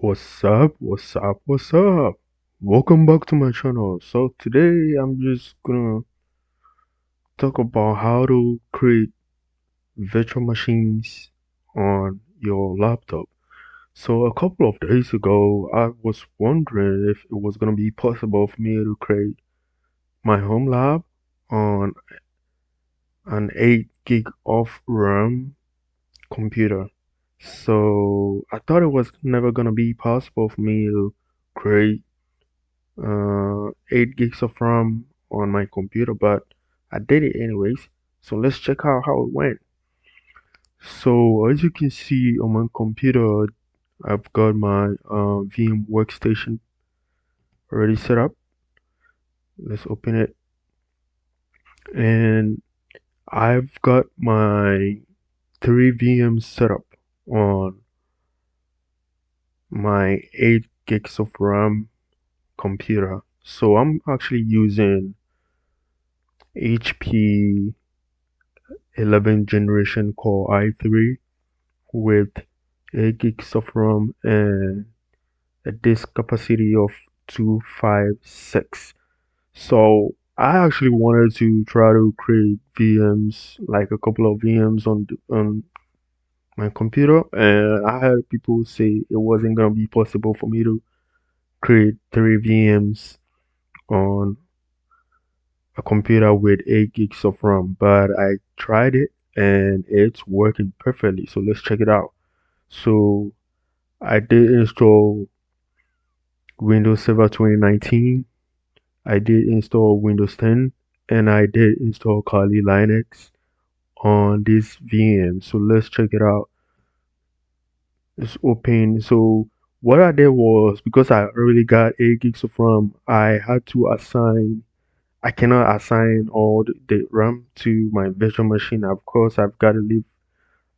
What's up? What's up? What's up? Welcome back to my channel. So today I'm just gonna talk about how to create virtual machines on your laptop. So a couple of days ago, I was wondering if it was gonna be possible for me to create my home lab on an 8 gig of RAM computer. So I thought it was never gonna be possible for me to create 8 gigs of RAM on my computer, but I did it anyways. So let's check out how it went. So as you can see on my computer, I've got my VM workstation already set up. Let's open it, and I've got my 3 VMs set up on my 8 gigs of RAM computer. So I'm actually using HP 11th generation Core i3 with 8 gigs of RAM and a disk capacity of 256. So I actually wanted to try to create VMs, like a couple of VMs on my computer, and I heard people say it wasn't gonna be possible for me to create 3 VMs on a computer with 8 gigs of RAM, but I tried it and it's working perfectly. So let's check it out. So I did install Windows Server 2019. I did install Windows 10, and I did install Kali Linux on this VM. So let's check it out. It's open. So what I did was, because I already got 8 gigs of RAM, I had to assign. I cannot assign all the RAM to my virtual machine. Of course, I've got to leave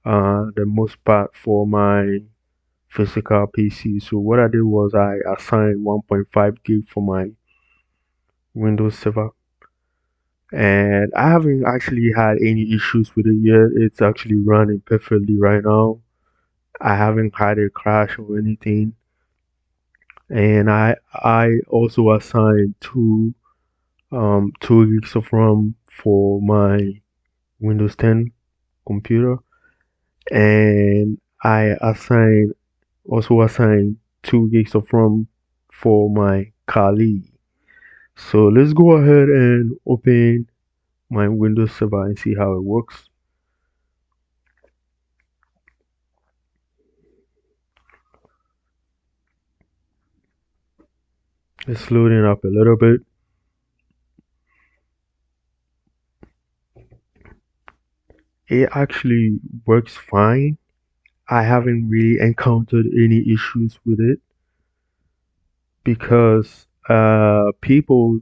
the most part for my physical PC. So what I did was I assigned 1.5 gig for my Windows Server, and I haven't actually had any issues with it yet. It's actually running perfectly right now. I haven't had a crash or anything. And I also assigned 2 gigs of RAM for my Windows 10 computer, and I assigned 2 gigs of RAM for my Kali. So let's go ahead and open my Windows Server and see how it works. It's loading up a little bit. It actually works fine. I haven't really encountered any issues with it because people,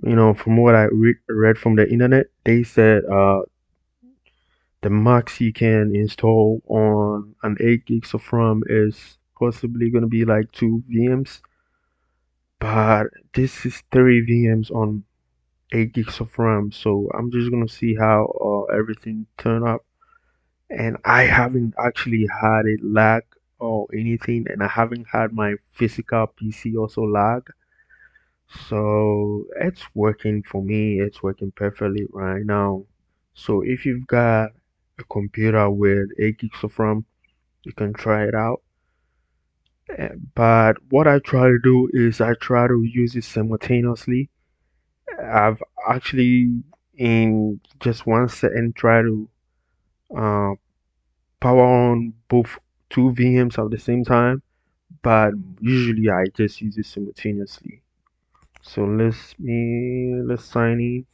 from what I read from the internet, they said the max you can install on an 8 gigs of RAM is possibly going to be like 2 VMs, but this is 3 VMs on 8 gigs of RAM. So I'm just going to see how everything turn up. And I haven't actually had it lag or anything, and I haven't had my physical PC also lag. So it's working for me, it's working perfectly right now. So if you've got a computer with 8 gigs of RAM, you can try it out. But what I try to do is I try to use it simultaneously. I've actually, in just one second, try to uh, power on both 2 VMs at the same time, but usually I just use it simultaneously. So let's sign in.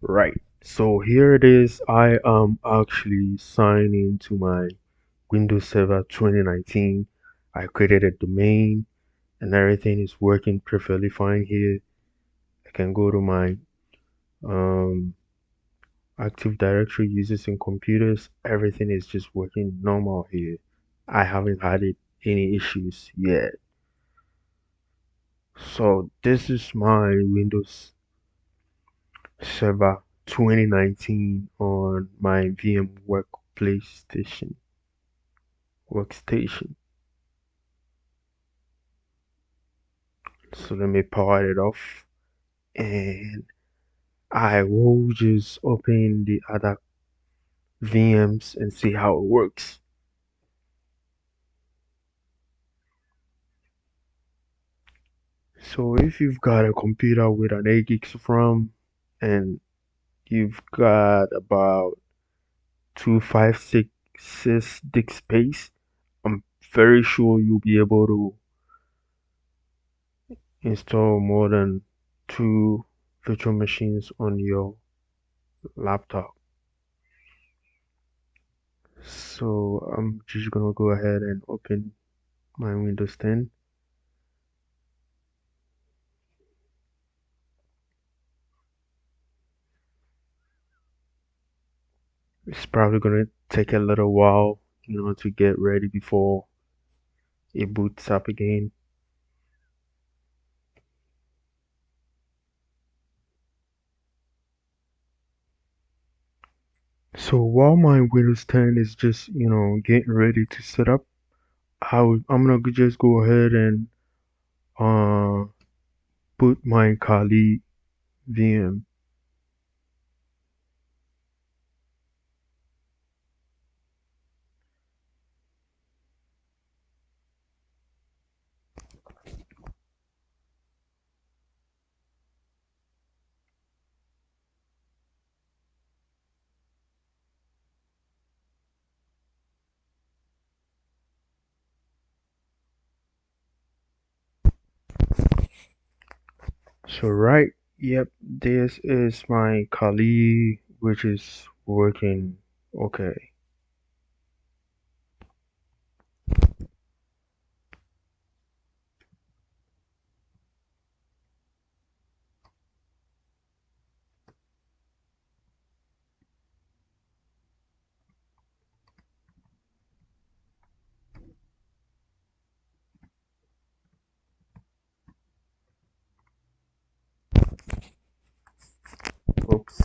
Right. So here it is. I am actually signing to my Windows Server 2019. I created a domain and everything is working perfectly fine here. I can go to my um Active Directory uses in computers, everything is just working normal here. I haven't had any issues yet. So this is my Windows Server 2019 on my VM workstation. So let me power it off and I will just open the other VMs and see how it works. So if you've got a computer with an 8 gigs of RAM and you've got about 256 disk space, I'm very sure you'll be able to install more than two virtual machines on your laptop. So I'm just gonna go ahead and open my Windows 10. It's probably gonna take a little while, to get ready before it boots up again. So while my Windows 10 is just, getting ready to set up, I'm gonna just go ahead and uh boot my Kali VM. So right, yep, this is my Kali, which is working okay. Oops,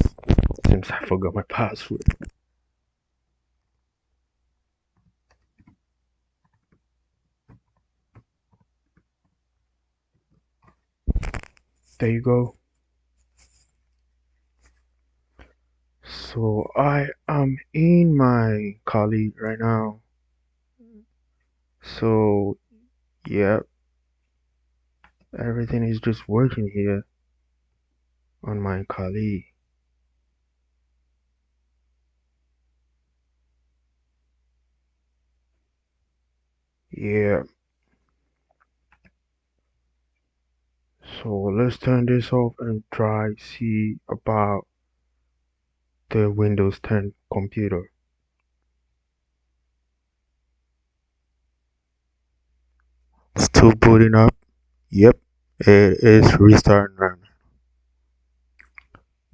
seems I forgot my password. There you go. So I am in my Kali right now. So yeah, everything is just working here on my Kali. Yeah, so let's turn this off and try see about the Windows 10 computer. Still booting up. Yep, it is restarting now.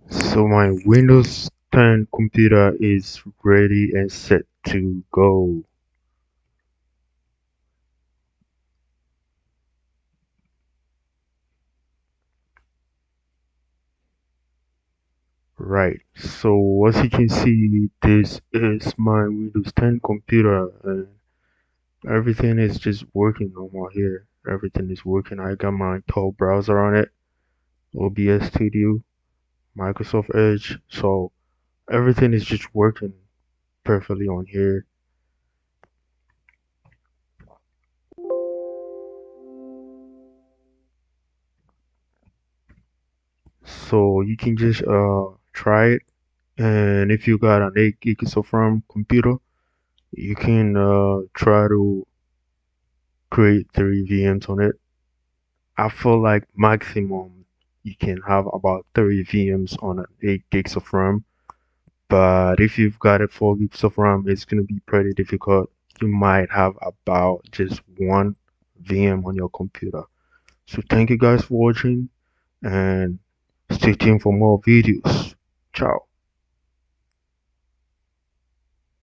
So my Windows 10 computer is ready and set to go. Right, so as you can see, this is my Windows 10 computer and everything is just working normal here. Everything is working. I got my Tor browser on it, OBS Studio, Microsoft Edge, so everything is just working perfectly on here. So you can just try it, and if you got an 8 gigs of RAM computer, you can try to create 3 VMs on it. I feel like maximum you can have about 3 VMs on an 8 gigs of RAM. But if you've got a 4 gigs of RAM, it's gonna be pretty difficult. You might have about just one VM on your computer. So thank you guys for watching and stay tuned for more videos. Ciao.